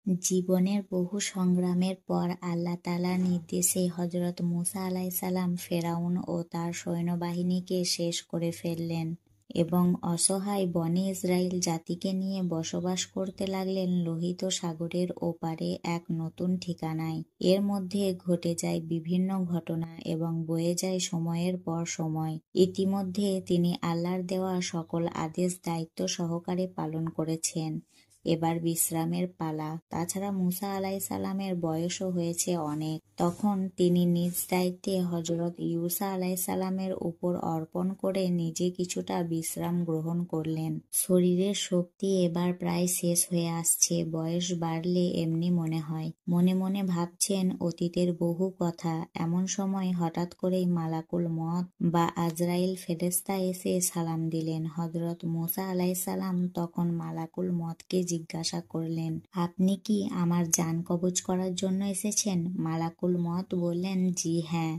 জীবনের বহু সংগ্রামের পর আল্লাহ তাআলার নির্দেশে হযরত মুসা আলাইহিসসালাম ফেরাউন ও তার সৈন্যবাহিনীকে শেষ করে ফেললেন এবং অসহায় বনী ইসরাইল জাতিকে নিয়ে বসবাস করতে লাগলেন লোহিত সাগরের ওপারে এক নতুন ঠিকানায়। এর মধ্যে ঘটে যায় বিভিন্ন ঘটনা এবং বয়ে যায় সময়ের পর সময়। ইতিমধ্যে তিনি আল্লাহর দেওয়া সকল আদেশ দায়িত্ব সহকারে পালন করেছেন। এবার বিশ্রামের পালা। তাছাড়া মুসা আলাইহিসসালামের বয়সও হয়েছে অনেক। তখন তিনি নিজ দায়িত্বে হযরত ইউসা আলাইহিসসালামের উপর অর্পণ করে নিজে কিছুটা বিশ্রাম গ্রহণ করলেন। শরীরের শক্তি এবার প্রায় শেষ হয়ে আসছে। বয়স বাড়লে এমনি মনে হয়। মনে মনে ভাবছেন অতীতের বহু কথা। এমন সময় হঠাৎ করেই মালাকুল মউত বা আজরাইল ফেরেশতা এসে সালাম দিলেন। হযরত মুসা আলাইহিসসালাম তখন মালাকুল মউতকে জিজ্ঞাসা করলেন, আপনি কি আমার জান কবজ করার জন্য এসেছেন? মালাকুল মউত বললেন, জি হ্যাঁ,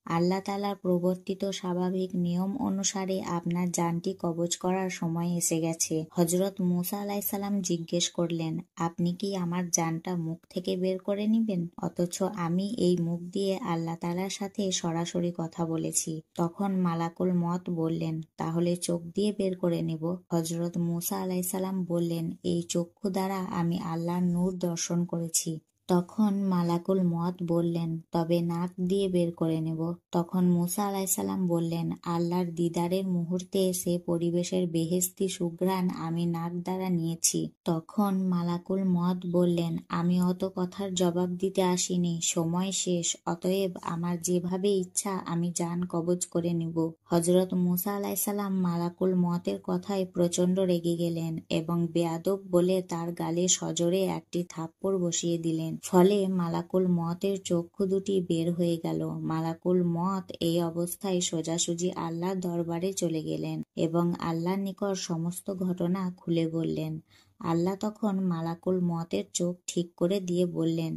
আল্লাহ তাআলার প্রবর্তিত স্বাভাবিক নিয়ম অনুসারে আপনার জানটি কবজ করার সময় এসে গেছে। হযরত মুসা আলাইহিসসালাম জিজ্ঞেস করলেন, আপনি কি আমার জানটা মুখ থেকে বের করে নিবেন? অথচ আমি এই মুখ দিয়ে আল্লাহ তাআলার সাথে সরাসরি কথা বলেছি। তখন মালাকুল মউত বললেন, তাহলে চোখ দিয়ে বের করে নেব। হযরত মুসা আলাইহিসসালাম বললেন, এই চক্ষু দ্বারা আমি আল্লাহর নূর দর্শন করেছি। তখন মালাকুল মউত বললেন, তবে নাক দিয়ে বের করে নেব। তখন মুসা আলাইহিসসালাম বললেন, আল্লাহর দিদারের মুহূর্তে সে পরিবেশের বেহেশতি সুঘ্রাণ আমি নাক দ্বারা নিয়েছি। তখন মালাকুল মউত বললেন, আমি অত কথার জবাব দিতে আসিনি, সময় শেষ, অতএব আমার যেভাবে ইচ্ছা আমি জান কবজ করে নিব। হযরত মুসা আলাইহিসসালাম মালাকুল মউতের কথায় প্রচণ্ড রেগে গেলেন এবং বেয়াদব বলে তার গালে সজোরে একটি থাপ্পড় বসিয়ে দিলেন। ফলে মালাকুল মউতের চক্ষু দুটি বের হয়ে গেল। মালাকুল মউত এই অবস্থায় সোজাসুজি আল্লাহর দরবারে চলে গেলেন এবং আল্লাহর নিকট সমস্ত ঘটনা খুলে বললেন। আল্লাহ তখন মালাকুল মউতের চোখ ঠিক করে দিয়ে বললেন,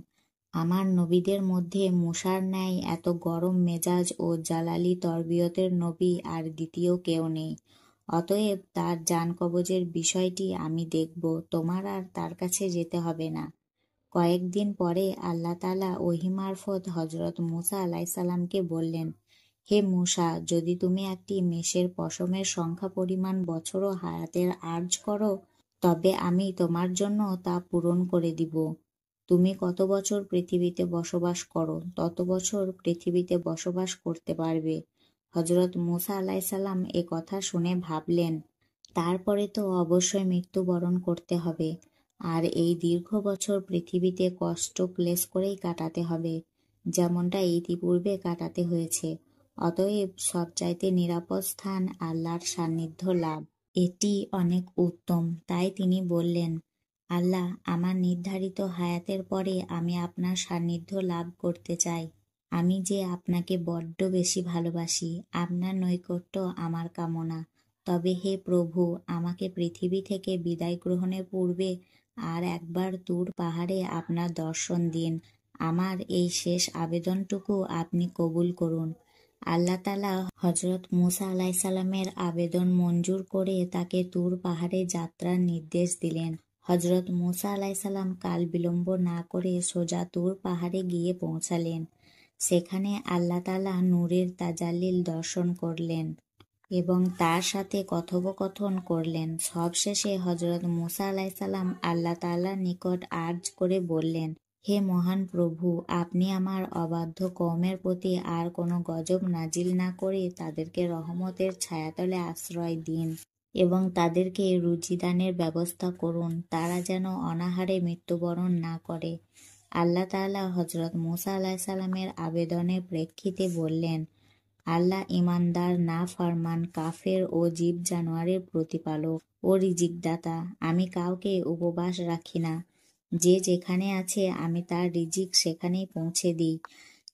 আমার নবীদের মধ্যে মুসার ন্যায় এত গরম মেজাজ ও জালালি তরবিয়তের নবী আর দ্বিতীয় কেউ নেই। অতএব তার জান কবজের বিষয়টি আমি দেখব, তোমার আর তার কাছে যেতে হবে না। কয়েকদিন পরে আল্লাহ তাআলা ওহী মারফত হযরত মুসা আলাইহিসসালামকে বললেন, হে মুসা, যদি তুমি একটি মেষের পশমের সংখ্যা পরিমাণ বছরও হায়াতের আরজ করো, তবে আমি তোমার জন্য তা পূরণ করে দিব। তুমি কত বছর পৃথিবীতে বসবাস করো, তত বছর পৃথিবীতে বসবাস করতে পারবে। হযরত মুসা আলাইহিসসালাম এ কথা শুনে ভাবলেন, তারপরে তো অবশ্যই মৃত্যুবরণ করতে হবে, আর এই দীর্ঘ বছর পৃথিবীতে কষ্ট ক্লেশ করেই কাটাতে হবে, যেমনটা ইতিপূর্বে কাটাতে হয়েছে। অতএব সবচাইতে নিরাপদ স্থান আল্লাহর সান্নিধ্য লাভ, এটি অনেক উত্তম। তাই তিনি বললেন, আল্লাহ, আমার নির্ধারিত হায়াতের পরে আমি আপনার সান্নিধ্য লাভ করতে চাই। আমি যে আপনাকে বড্ড বেশি ভালোবাসি, আপনার নৈকট্য আমার কামনা। তবে হে প্রভু, আমাকে পৃথিবী থেকে বিদায় গ্রহণের পূর্বে আর একবার তুর পাহাড়ে আপনার দর্শন দিন। আমার এই শেষ আবেদনটুকু আপনি কবুল করুন। আল্লাহ তাআলা হযরত মুসা আলাইহিসসালামের আবেদন মঞ্জুর করে তাকে তুর পাহাড়ে যাত্রার নির্দেশ দিলেন। হযরত মুসা আলাইহিসসালাম কাল বিলম্ব না করে সোজা তুর পাহাড়ে গিয়ে পৌঁছালেন। সেখানে আল্লাহ তাআলা নূরের তাজাল্লিল দর্শন করলেন এবং তার সাথে কথোপকথন করলেন। সবশেষে হযরত মুসা আলাইহিসসালাম আল্লাহ তাআলার নিকট আরজ করে বললেন, হে মহান প্রভু, আপনি আমার অবাধ্য কওমের প্রতি আর কোনো গজব নাজিল না করে তাদেরকে রহমতের ছায়াতলে আশ্রয় দিন এবং তাদেরকে রুজিদানের ব্যবস্থা করুন, তারা যেন অনাহারে মৃত্যুবরণ না করে। আল্লাহ তাআলা হযরত মুসা আলাইহিসসালামের আবেদনের প্রেক্ষিতে বললেন, আল্লাহ ঈমানদার, নাফরমান, কাফের ও জীব জানোয়ারের প্রতিপালক ও রিজিকদাতা। আমি কাউকে উপবাস রাখি না। যে যেখানে আছে আমি তার রিজিক সেখানেই পৌঁছে দিই।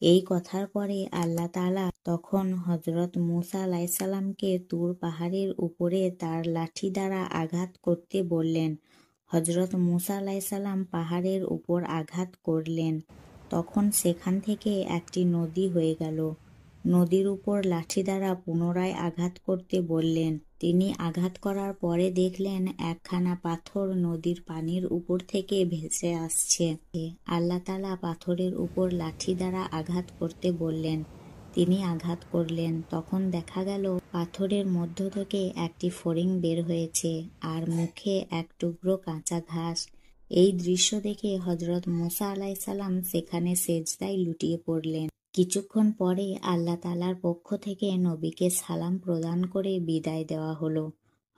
এই কথার পরে আল্লাহ তাআলা তখন হযরত মুসা আলাইহিসসালামকে তুর পাহাড়ের উপরে তার লাঠি দ্বারা আঘাত করতে বললেন। হযরত মুসা আলাইহিসসালাম পাহাড়ের উপর আঘাত করলেন। তখন সেখান থেকে একটি নদী হয়ে গেল। নদীর উপর লাঠি দ্বারা পুনরায় আঘাত করতে বললেন। তিনি আঘাত করার পরে দেখলেন একখানা পাথর নদীর পানির উপর থেকে ভেসে আসছে। আল্লাহ তাআলা পাথরের উপর লাঠি দ্বারা আঘাত করতে বললেন। তিনি আঘাত করলেন। তখন দেখা গেল পাথরের মধ্য থেকে একটি ফড়িং বের হয়েছে আর মুখে এক টুকরো কাঁচা ঘাস। এই দৃশ্য দেখে হযরত মুসা আলাইহিসসালাম সেখানে সেজদায় লুটিয়ে পড়লেন। কিছুক্ষণ পরে আল্লাহ তাআলার পক্ষ থেকে নবীকে সালাম প্রদান করে বিদায় দেওয়া হলো।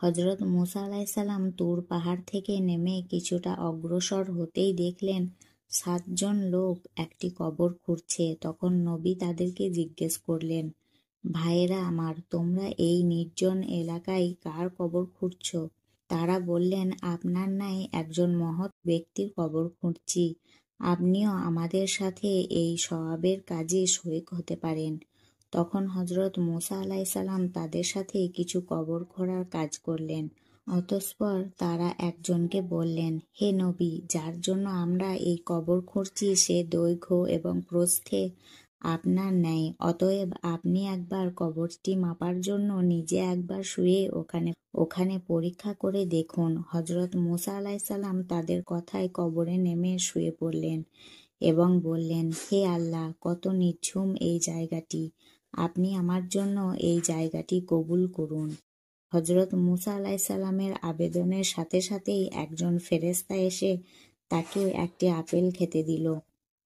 হযরত মুসা আলাইহিসসালাম তুর পাহাড় থেকে নেমে কিছুটা অগ্রসর হতেই দেখলেন ৭ জন লোক একটি কবর খুঁড়ছে। তখন নবী তাদেরকে জিজ্ঞেস করলেন, ভাইয়েরা আমার, তোমরা এই নির্জন এলাকায় কার কবর খুঁড়ছ? তারা বললেন, আপনার ন্যায় একজন মহৎ ব্যক্তির কবর খুঁড়ছি। আপনিও আমাদের সাথে এই সওয়াবের কাজে শরীক হতে পারেন। তখন হযরত মুসা আলাইহিসসালাম তাদের সাথে কিছু কবর খোঁড়ার কাজ করলেন। অতঃপর তারা একজনকে বললেন, হে নবী, যার জন্য আমরা এই কবর খুঁড়ছি সে দৈর্ঘ্য এবং প্রস্থে আপনার ন্যায়। অতএব আপনি একবার কবরটি মাপার জন্য নিজে একবার শুয়ে ওখানে পরীক্ষা করে দেখুন। হযরত মুসা আলাইহিসসালাম তাদের কথায় কবরে নেমে শুয়ে পড়লেন এবং বললেন, হে আল্লাহ, কত নিঝুম এই জায়গাটি, আপনি আমার জন্য এই জায়গাটি কবুল করুন। হযরত মুসা আলাইহিসসালামের আবেদনের সাথে সাথেই একজন ফেরেশতা এসে তাকে একটি আপেল খেতে দিল।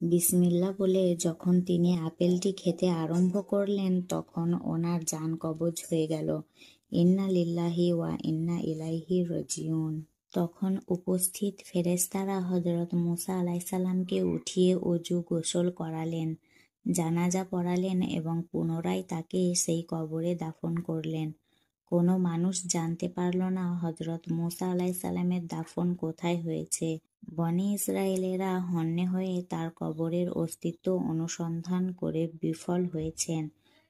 বিসমিল্লাহ বলে যখন তিনি আপেলটি খেতে আরম্ভ করলেন তখন ওনার জান কবজ হয়ে গেল। ইন্না লিল্লাহি ওয়া ইন্না ইলাইহি রাজিউন। তখন উপস্থিত ফেরেশতারা হযরত মুসা আলাইহিসসালামকে উঠিয়ে ওযু গোসল করালেন, জানাজা পড়ালেন এবং পুনরায় তাকে সেই কবরে দাফন করলেন। কোনো মানুষ জানতে পারল না হযরত মুসা আলাইহিসসালামের দাফন কোথায় হয়েছে। বনী ইসরায়েলেরা হন্যে হয়ে তার কবরের অস্তিত্ব অনুসন্ধান করে বিফল হয়েছেন।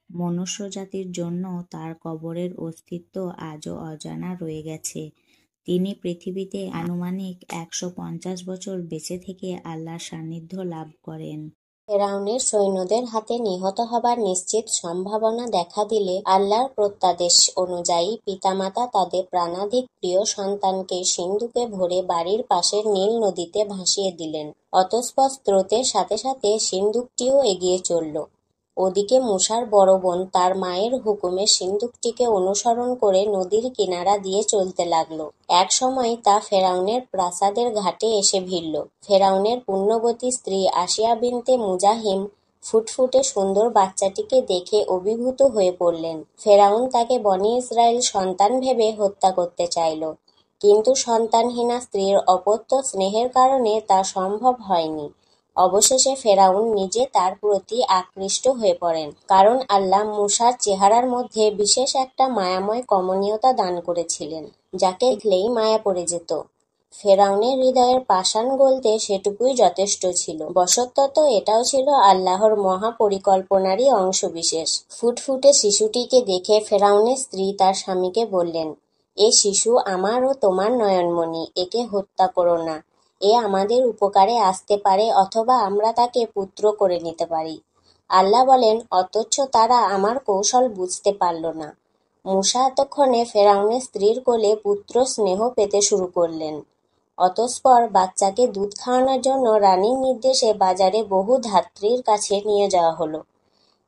মনুষ্য জাতির জন্য তার কবরের অস্তিত্ব আজও অজানা রয়ে গেছে। তিনি পৃথিবীতে আনুমানিক ১৫০ বছর বেঁচে থেকে আল্লাহর সান্নিধ্য লাভ করেন। ফেরাউনের সৈন্যদের হাতে নিহত হবার নিশ্চিত সম্ভাবনা দেখা দিলে আল্লাহর প্রত্যাদেশ অনুযায়ী পিতামাতা তাদের প্রাণাধিক প্রিয় সন্তানকে সিন্ধুকে ভরে বাড়ির পাশের নীল নদীতে ভাসিয়ে দিলেন। অতঃপর স্রোতের সাথে সাথে সিন্ধুকটিও এগিয়ে চলল। ওদিকে মূসার বড় বোন তার মায়ের হুকুমে সিন্ধুকটিকে অনুসরণ করে নদীর কিনারা দিয়ে চলতে লাগলো। এক সময় তা ফেরাউনের প্রাসাদের ঘাটে এসে ভিড়ল। ফেরাউনের পুণ্যবতী স্ত্রী আসিয়া বিনতে মুজাহিম ফুটফুটে সুন্দর বাচ্চাটিকে দেখে অভিভূত হয়ে পড়লেন। ফেরাউন তাকে বনী ইসরায়েল সন্তান ভেবে হত্যা করতে চাইল, কিন্তু সন্তানহীনা স্ত্রীর অপত্য স্নেহের কারণে তা সম্ভব হয়নি। অবশেষে ফেরাউন নিজে তার প্রতি আকৃষ্ট হয়ে পড়েন, কারণ আল্লাহ মূসার চেহারার মধ্যে বিশেষ একটা মায়াময় কমনীয়তা দান করেছিলেন, যাকে দেখলেই মায়া পড়ে যেত। ফেরাউনের হৃদয়ের পাষাণ গলতে সেটুকুই যথেষ্ট ছিল। বশতত এটাও ছিল আল্লাহর মহা পরিকল্পনারই অংশবিশেষ। ফুটফুটে শিশুটিকে দেখে ফেরাউনের স্ত্রী তার স্বামীকে বললেন, এ শিশু আমার ও তোমার নয়নমণি, একে হত্যা করো না। এ আমাদের উপকারে আসতে পারে অথবা আমরা তাকে পুত্র করে নিতে পারি। আল্লাহ বলেন, অথচ তারা আমার কৌশল বুঝতে পারল না। মূসা এতক্ষণে ফেরাউনের স্ত্রীর কোলে পুত্র স্নেহ পেতে শুরু করলেন। অতঃপর বাচ্চাকে দুধ খাওয়ানোর জন্য রানীর নির্দেশে বাজারে বহু ধাত্রীর কাছে নিয়ে যাওয়া হলো,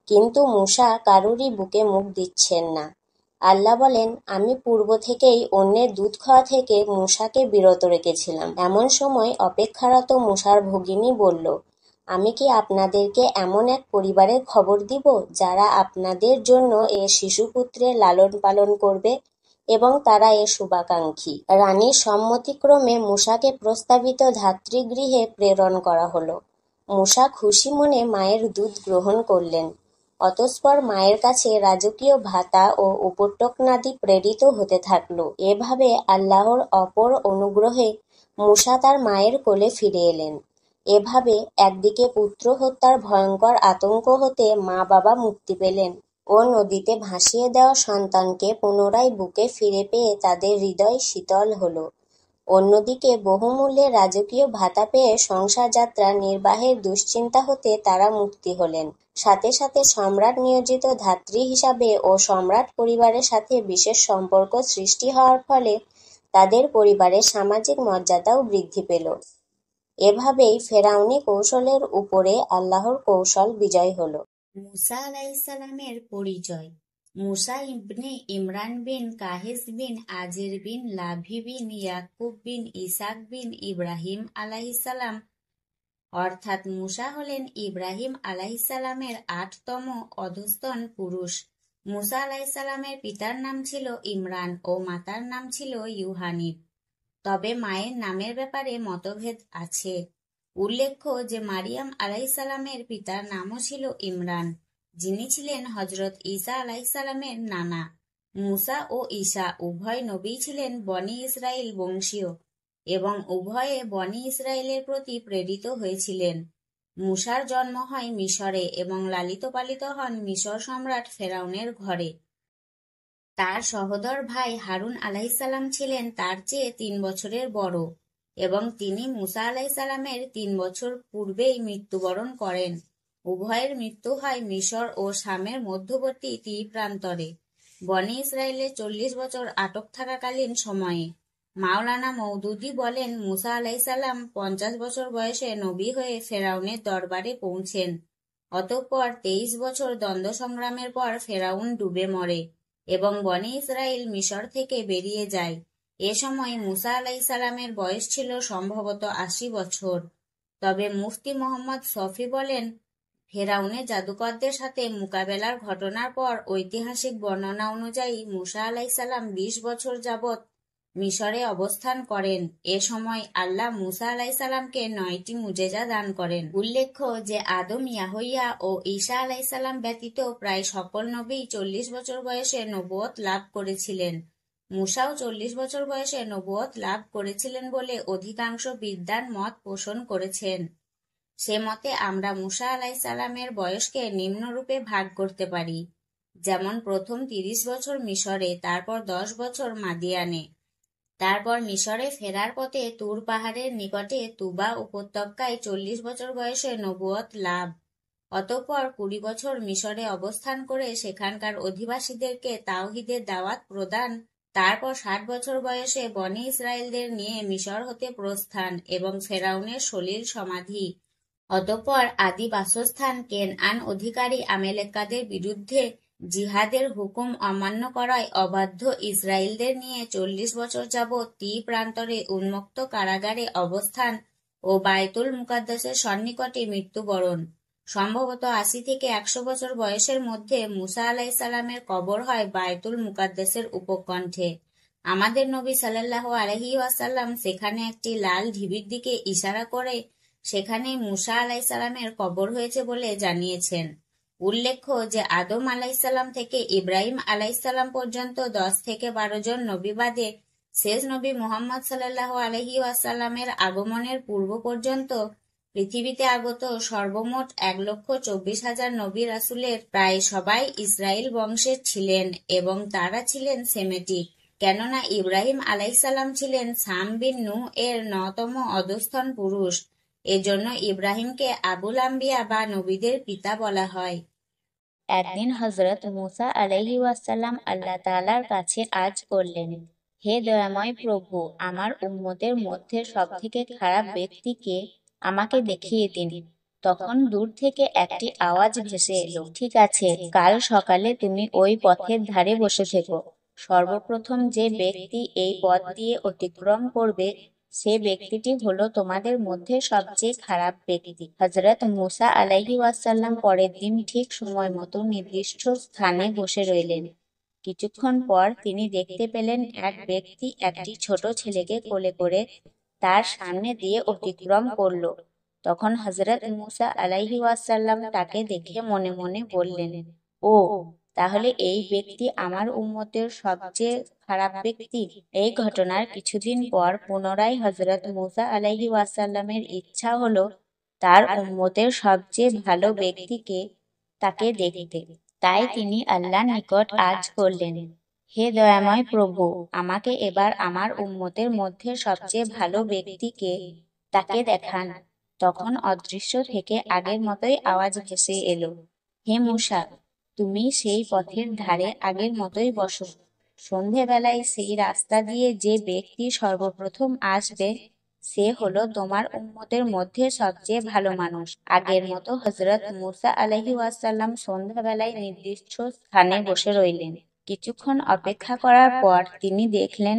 কিন্তু মূসা কারুরই বুকে মুখ দিচ্ছেন না। আল্লাহ বলেন, আমি পূর্ব থেকেই অন্যের দুধ খাওয়া থেকে মূসাকে বিরত রেখেছিলাম। এমন সময় অপেক্ষারত মূসার ভগিনী বলল, আমি কি আপনাদেরকে এমন এক পরিবারের খবর দিব যারা আপনাদের জন্য এ শিশুপুত্রের লালন পালন করবে এবং তারা এর শুভাকাঙ্ক্ষী। রানীর সম্মতিক্রমে মূসাকে প্রস্তাবিত ধাত্রীগৃহে প্রেরণ করা হলো। মূসা খুশি মনে মায়ের দুধ গ্রহণ করলেন। অতঃপর মায়ের কাছে রাজকীয় ভাতা ও উপটকনাদি প্রেরিত হতে থাকল। এভাবে আল্লাহর অপর অনুগ্রহে মূসা তার মায়ের কোলে ফিরে এলেন। এভাবে একদিকে পুত্র হত্যার ভয়ঙ্কর আতঙ্ক হতে মা বাবা মুক্তি পেলেন ও নদীতে ভাসিয়ে দেওয়া সন্তানকে পুনরায় বুকে ফিরে পেয়ে তাদের হৃদয় শীতল হল। অন্যদিকে বহুমূল্যে রাজকীয় ভাতা পেয়ে সংসার যাত্রা নির্বাহের দুশ্চিন্তা হতে তারা মুক্তি হলেন। সাথে সাথে সম্রাট নিয়োজিত ধাত্রী হিসাবে ও সম্রাট পরিবারের সাথে বিশেষ সম্পর্ক সৃষ্টি হওয়ার ফলে তাদের পরিবারের সামাজিক মর্যাদাও বৃদ্ধি পেল। এভাবেই ফেরাউনি কৌশলের উপরে আল্লাহর কৌশল বিজয় হল। মুসা আলাইহিসসালামের পরিচয়। মুসা ইবনে ইমরান বিন কাহিস বিন আজির বিন লাভি বিন ইয়াকুব বিন ইসাক বিন ইব্রাহিম আলাইহিসসালাম অর্থাৎ মুসা হলেন ইব্রাহিম আলাইহিসসালামের ৮তম অধস্তন পুরুষ। মুসা আলাইহিসসালামের পিতার নাম ছিল ইমরান ও মাতার নাম ছিল ইউহানিব। তবে মায়ের নামের ব্যাপারে মতভেদ আছে। উল্লেখ্য যে মারিয়াম আলাইহিসসালামের পিতার নামও ছিল ইমরান, যিনি ছিলেন হযরত ঈসা আলাইহিসসালামের নানা। মুসা ও ঈসা উভয় নবী ছিলেন বনী ইসরাইল বংশীয় এবং উভয়ে বনী ইসরাইলের প্রতি প্রেরিত হয়েছিলেন। মুসার জন্ম হয় মিশরে এবং লালিত পালিত হন মিশর সম্রাট ফেরাউনের ঘরে। তার সহোদর ভাই হারুন আলাইহিসসালাম ছিলেন তার চেয়ে ৩ বছরের বড় এবং তিনি মুসা আলাইহিসসালামের ৩ বছর পূর্বেই মৃত্যুবরণ করেন। উভয়ের মৃত্যু হয় মিশর ও শামের মধ্যবর্তী তীরপ্রান্তরে বনী ইসরায়েলের ৪০ বছর আটক থাকাকালীন সময়ে। মাওলানা মওদুদী বলেন, মুসা আলাইহিসসালাম ৫০ বছর বয়সে নবী হয়ে ফেরাউনের দরবারে পৌঁছেন। অতঃপর ২৩ বছর দ্বন্দ্ব সংগ্রামের পর ফেরাউন ডুবে মরে এবং বনী ইসরাইল মিশর থেকে বেরিয়ে যায়। এ সময় মুসা আলাইহিসসালামের বয়স ছিল সম্ভবত ৮০ বছর। তবে মুফতি মোহাম্মদ শফি বলেন, ফেরাউনের জাদুকরদের সাথে মোকাবেলার ঘটনার পর ঐতিহাসিক বর্ণনা অনুযায়ী মুসা আলাইহিসসালাম ২০ বছর যাবৎ মিশরে অবস্থান করেন। এ সময় আল্লাহ মুসা আলাইহিসসালামকে ৯টি মুজেজা দান করেন। উল্লেখ্য যে আদম, ইয়াহইয়া ও ঈসা আলাইহিসসালাম ব্যতীত প্রায় সকল নবী ৪০ বছর বয়সে নবুয়ত লাভ করেছিলেন। মুসাও ৪০ বছর বয়সে নবুয়ত লাভ করেছিলেন বলে অধিকাংশ বিদ্বান মত পোষণ করেছেন। সে মতে আমরা মুসা আলাইহিসসালামের বয়সকে নিম্নরূপে ভাগ করতে পারি, যেমন প্রথম ৩০ বছর মিশরে, তারপর ১০ বছর মাদিয়ানে, তারপর মিশরে ফেরার পথে তুর পাহাড়ের নিকটে তুবা উপত্যকায় ৪০ বছর বয়সে নবুয়ত লাভ, অতঃপর ২০ বছর মিশরে অবস্থান করে সেখানকার অধিবাসীদেরকে তাওহীদের দাওয়াত প্রদান, তারপর ৬০ বছর বয়সে বনী ইসরায়েলদের নিয়ে মিশর হতে প্রস্থান এবং ফেরাউনের সলিল সমাধি, অতঃপর আদি বাসস্থান কেনআন অধিকারী আমেলেকাদের বিরুদ্ধে জিহাদের হুকুম অমান্য করায় অবাধ্য ইসরায়েলদের নিয়ে ৪০ বছর যাবৎ তীরপ্রান্তরে উন্মুক্ত কারাগারে অবস্থান ও বায়তুল মুকাদ্দাসের সন্নিকটে মৃত্যুবরণ। সম্ভবত ৮০ থেকে ১০০ বছর বয়সের মধ্যে মুসা আলাইহিসসালামের কবর হয় বায়তুল মুকাদ্দাসের উপকণ্ঠে। আমাদের নবী সাল্লাল্লাহু আলাইহি ওয়াসাল্লাম সেখানে একটি লাল ঢিবির দিকে ইশারা করে সেখানেই মুসা আলাইহিসসালামের কবর হয়েছে বলে জানিয়েছেন। উল্লেখ্য যে আদম আলাইহিসসালাম থেকে ইব্রাহিম আলাইহিসসালাম পর্যন্ত ১০ থেকে ১২ জন নবী বাদে শেষ নবী মুহাম্মদ সাল্লাল্লাহু আলাইহি ওয়াসাল্লামের আগমনের পূর্ব পর্যন্ত পৃথিবীতে আগত সর্বমোট ১,২৪,০০০ নবী রাসূলের প্রায় সবাই ইসরায়েল বংশের ছিলেন এবং তারা ছিলেন সেমেটিক, কেননা ইব্রাহিম আলাইহিসসালাম ছিলেন সাম বিন নূহ এর ৯তম অধস্তন পুরুষ। এজন্য ইব্রাহিমকে আবুল আম্বিয়া বা নবীদের পিতা বলা হয়। একদিন হযরত মুসা আলাইহি ওয়াসাল্লাম আল্লাহ তাআলার কাছে আরজ করলেন, হে দয়াময় প্রভু, আমার উম্মতের মধ্যে সবথেকে খারাপ ব্যক্তি কে, আমাকে দেখিয়ে দিন। তখন দূর থেকে একটি আওয়াজ ভেসে এলো, ঠিক আছে, কাল সকালে তুমি ওই পথের ধারে বসে থেকো। সর্বপ্রথম যে ব্যক্তি এই পথ দিয়ে অতিক্রম করবে সে ব্যক্তিটি হলো তোমাদের মধ্যে সবচেয়ে খারাপ ব্যক্তি। হযরত মুসা আলাইহি ওয়াসাল্লাম পরের দিন ঠিক সময় মতো নির্দিষ্ট স্থানে বসে রইলেন। কিছুক্ষণ পর তিনি দেখতে পেলেন এক ব্যক্তি একটি ছোট ছেলেকে কোলে করে তার সামনে দিয়ে অতিক্রম করল। তখন হযরত মুসা আলাইহি ওয়াসাল্লাম তাকে দেখে মনে মনে বললেন, ও, তাহলে এই ব্যক্তি আমার উম্মতের সবচেয়ে খারাপ ব্যক্তি। এই ঘটনার কিছুদিন পর পুনরায় হযরত মুসা আলাইহি ওয়াসাল্লামের ইচ্ছা হলো তার উম্মতের সবচেয়ে ভালো ব্যক্তিকে তাকে দেখতে। তাই তিনি আল্লাহর নিকট আরজ করলেন, হে দয়াময় প্রভু, আমাকে এবার আমার উম্মতের মধ্যে সবচেয়ে ভালো ব্যক্তিকে তাকে দেখান। তখন অদৃশ্য থেকে আগের মতোই আওয়াজ ভেসে এলো, হে মূসা, তুমি সেই পথের ধারে আগের মতোই বসো। সন্ধেবেলায় সেই রাস্তা দিয়ে যে ব্যক্তি সর্বপ্রথম আসবে সে হলো তোমার উম্মতের মধ্যে সবচেয়ে ভালো মানুষ। আগের মতো হযরত মূসা আলাইহিস সালাম সন্ধ্যাবেলায় নির্দিষ্ট স্থানে বসে রইলেন। কিছুক্ষণ অপেক্ষা করার পর তিনি দেখলেন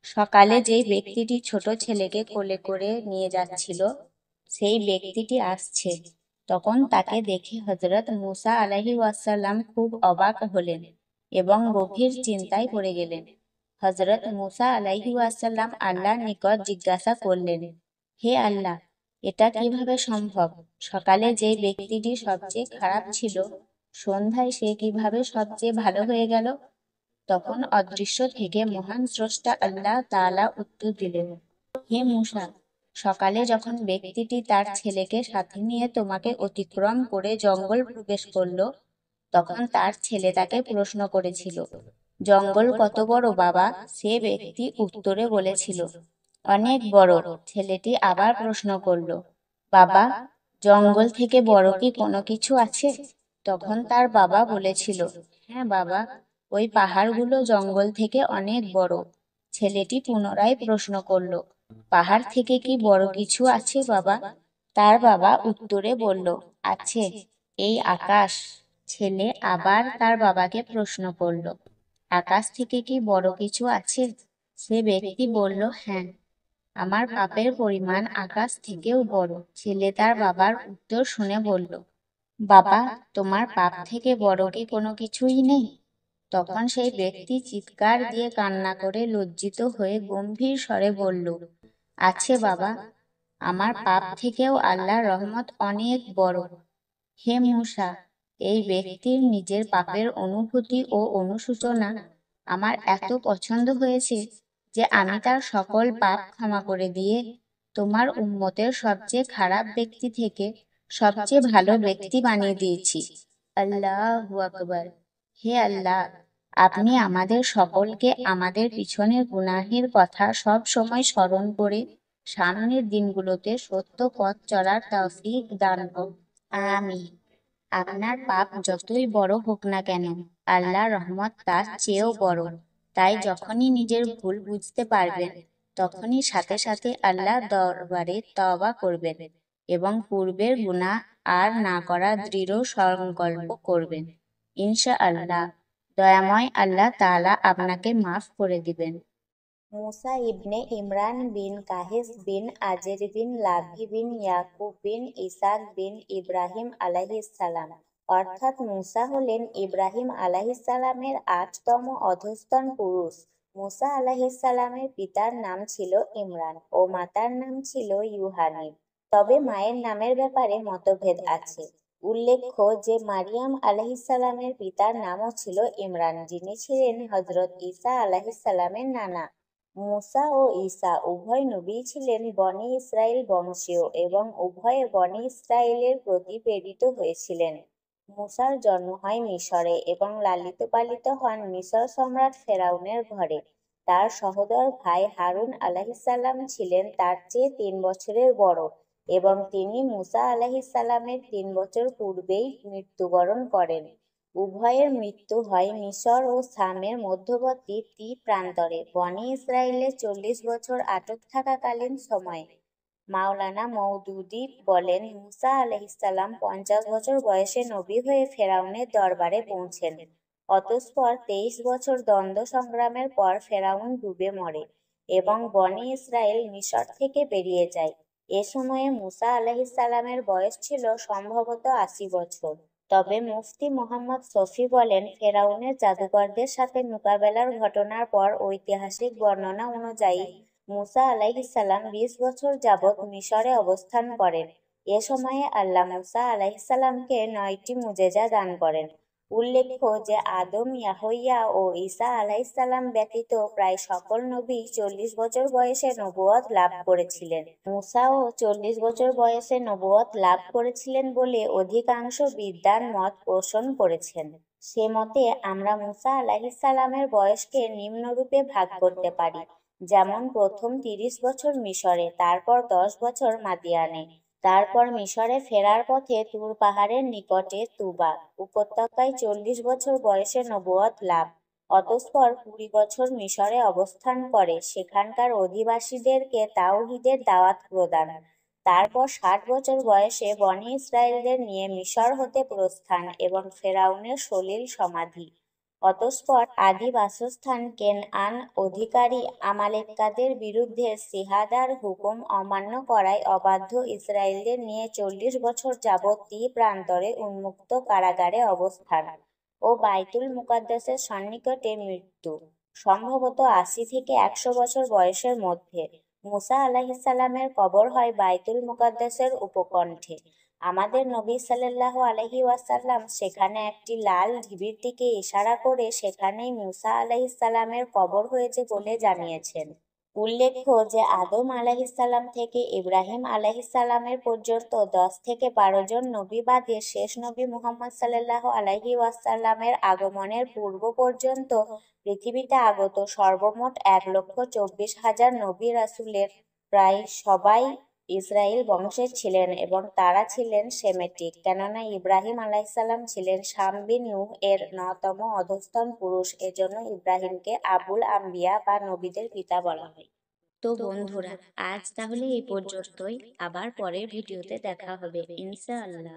সকালে যেই ব্যক্তিটি ছোট ছেলেকে কোলে করে নিয়ে যাচ্ছিল সেই ব্যক্তিটি আসছে। তখন তাকে দেখে হযরত মূসা আলাইহিস সালাম খুব অবাক হলেন এবং গভীর চিন্তায় পড়ে গেলেন। হযরত মূসা আলাইহিস সালাম আল্লাহর নিকট জিজ্ঞাসা করলেন, হে আল্লাহ, এটা কিভাবে সম্ভব? সকালে যে ব্যক্তিটি সবচেয়ে খারাপ ছিল সন্ধ্যায় সে কিভাবে সবচেয়ে ভালো হয়ে গেল? তখন অদৃশ্য থেকে মহান স্রষ্টা আল্লাহ তাআলা উত্তর দিলেন, হে মূসা, সকালে যখন ব্যক্তিটি তার ছেলেকে সাথে নিয়ে তোমাকে অতিক্রম করে জঙ্গল প্রবেশ করলো তখন তার ছেলে তাকে প্রশ্ন করেছিল, জঙ্গল কত বড় বাবা? সে ব্যক্তি উত্তরে বলেছিল, অনেক বড়। ছেলেটি আবার প্রশ্ন করল, বাবা, জঙ্গল থেকে বড় কি কোনো কিছু আছে? তখন তার বাবা বলেছিল, হ্যাঁ বাবা, ওই পাহাড়গুলো জঙ্গল থেকে অনেক বড়। ছেলেটি পুনরায় প্রশ্ন করল, পাহাড় থেকে কি বড় কিছু আছে বাবা? তার বাবা উত্তরে বলল, আছে, এই আকাশ। ছেলে আবার তার বাবাকে প্রশ্ন করল, আকাশ থেকে কি বড় কিছু আছে? সে ব্যক্তি বলল, হ্যাঁ, আমার পাপের পরিমাণ আকাশ থেকেও বড়। ছেলে তার বাবার উত্তর শুনে বলল, বাবা, তোমার পাপ থেকে বড় কি কোনো কিছুই নেই? তখন সেই ব্যক্তি চিৎকার দিয়ে কান্না করে লজ্জিত হয়ে গম্ভীর স্বরে বলল, আছে বাবা, আমার পাপ থেকেও আল্লাহর রহমত অনেক বড়। হে মূসা, এই ব্যক্তির নিজের পাপের অনুভূতি ও অনুশোচনা আমার এত পছন্দ হয়েছে যে আমি তার সকল পাপ ক্ষমা করে দিয়ে তোমার উম্মতের সবচেয়ে খারাপ ব্যক্তি থেকে সবচেয়ে ভালো ব্যক্তি বানিয়ে দিয়েছি। আল্লাহু আকবার। হে আল্লাহ, আপনি আমাদের সকলকে আমাদের পিছনের গুনাহের কথা সব সময় স্মরণ করে সামনের দিনগুলোতে সত্য পথ চলার তৌফিক দান করুন। আমিন। আপনার পাপ যতই বড় হোক না কেন, আল্লাহর রহমত তার চেয়েও বড়। তাই যখনই নিজের ভুল বুঝতে পারবেন তখনই সাথে সাথে আল্লাহর দরবারে তওবা করবেন এবং পূর্বের গুনাহ আর না করার দৃঢ় সংকল্প করবেন। ইনশাআল্লাহ দয়াময় আল্লাহ তাআলা আপনাকে মাফ করে দিবেন। মুসা ইবনে ইমরান বিন কাহিস বিন আজের বিন লাভি বিন ইয়াকুব বিন ইসাক বিন ইব্রাহিম আলাইহিসসালাম, অর্থাৎ মুসা হলেন ইব্রাহিম আলাইহিসসালামের 8তম অধস্তন পুরুষ। মুসা আলাইহিসসালামের পিতার নাম ছিল ইমরান ও মাতার নাম ছিল ইউহানিব। তবে মায়ের নামের ব্যাপারে মতভেদ আছে। উল্লেখ্য যে মারিয়াম আলাইহিসসালামের পিতার নামও ছিল ইমরান, যিনি ছিলেন হযরত ঈসা আলাইহিসসালামের নানা। মুসা ও ঈসা উভয় নবীই ছিলেন বনী ইসরাইল বংশীয় এবং উভয়ে বনী ইসরাইলের প্রতি প্রেরিত হয়েছিলেন। মুসার জন্ম হয় মিশরে এবং লালিত পালিত হন মিশর সম্রাট ফেরাউনের ঘরে। তার সহোদর ভাই হারুন আলাইহিসসালাম ছিলেন তার চেয়ে 3 বছরের বড় এবং তিনি মুসা আলাইহিসসালামের 3 বছর পূর্বেই মৃত্যুবরণ করেন। উভয়ের মৃত্যু হয় মিশর ও শামের মধ্যবর্তী প্রান্তরে বনী ইসরাইলে 40 বছর আটক থাকাকালীন সময়ে। মাওলানা মওদুদী বলেন, মুসা আলাইহিসসালাম 50 বছর বয়সে নবী হয়ে ফেরাউনের দরবারে পৌঁছেন। অতঃপর 23 বছর দ্বন্দ্ব সংগ্রামের পর ফেরাউন ডুবে মরে এবং বনী ইসরাইল মিশর থেকে বেরিয়ে যায়। এ সময়ে মুসা আলাইহিসসালামের বয়স ছিল সম্ভবত 80 বছর। তবে মুফতি মুহাম্মদ শফি বলেন, ফেরাউনের জাদুকরদের সাথে মোকাবেলার ঘটনার পর ঐতিহাসিক বর্ণনা অনুযায়ী মুসা আলাইহিসসালাম 20 বছর যাবৎ মিশরে অবস্থান করেন। এ সময়ে আল্লাহ মুসা আলাইহিসসালামকে 9টি মুজেজা দান করেন। উল্লেখ্য যে আদম, ইয়াহইয়া ও ঈসা আলাইহিসসালাম ব্যতীত প্রায় সকল নবী 40 বছর বয়সে নবুয়ত লাভ করেছিলেন। মুসাও 40 বছর বয়সে নবুয়ত লাভ করেছিলেন বলে অধিকাংশ বিদ্বান মত পোষণ করেছেন। সে মতে আমরা মুসা আলাইহিসসালামের বয়সকে নিম্নরূপে ভাগ করতে পারি, যেমন প্রথম 30 বছর মিশরে, তারপর 10 বছর মাদিয়ানে, তারপর মিশরে ফেরার পথে তুর পাহাড়ের নিকটে তুবা উপত্যকায় 40 বছর বয়সে নবুয়ত লাভ, অতঃপর 20 বছর মিশরে অবস্থান করে সেখানকার অধিবাসীদেরকে তাওহীদের দাওয়াত প্রদান, তারপর 60 বছর বয়সে বনী ইসরায়েলদের নিয়ে মিশর হতে প্রস্থান এবং ফেরাউনের সলিল সমাধি, অতঃপর আদি বাসস্থান কেনআন অধিকারী আমালেক্কাদের বিরুদ্ধে সিহাদার হুকুম অমান্য করায় অবাধ্য ইসরায়েলদের নিয়ে 40 বছর যাবৎ দ্বীপ্রান্তরে উন্মুক্ত কারাগারে অবস্থান ও বাইতুল মুকাদ্দাসের সন্নিকটে মৃত্যু, সম্ভবত 80 থেকে 100 বছর বয়সের মধ্যে। মুসা আলাইহিসসালামের কবর হয় বাইতুল মুকাদ্দাসের উপকণ্ঠে। আমাদের নবী সাল্লাল্লাহু আলাইহি ওয়াসাল্লাম সেখানে একটি লাল ঢিবির দিকে ইশারা করে সেখানেই মুসা আলাইহিসসালামের কবর হয়েছে বলে জানিয়েছেন। উল্লেখ্য যে আদম আলাইহিসসালাম থেকে ইব্রাহিম আলাইহিসসালামের পর্যন্ত 10 থেকে 12 জন নবী বাদে শেষ নবী মুহাম্মদ সাল্লাল্লাহু আলাইহি ওয়াসাল্লামের আগমনের পূর্ব পর্যন্ত পৃথিবীতে আগত সর্বমোট 1,24,000 নবী রাসূলের প্রায় সবাই ইসরাইল বংশের ছিলেন এবং তারা ছিলেন সেমেটিক, কেননা ইব্রাহিম আলাইহিসসালাম ছিলেন শাম বিন নূহ এর 9তম অধস্তন পুরুষ, এজন্য ইব্রাহিমকে আবুল আম্বিয়া বা নবীদের পিতা বলা হয়। তো বন্ধুরা, আজ তাহলে এই পর্যন্তই। আবার পরের ভিডিওতে দেখা হবে ইনশাআল্লাহ।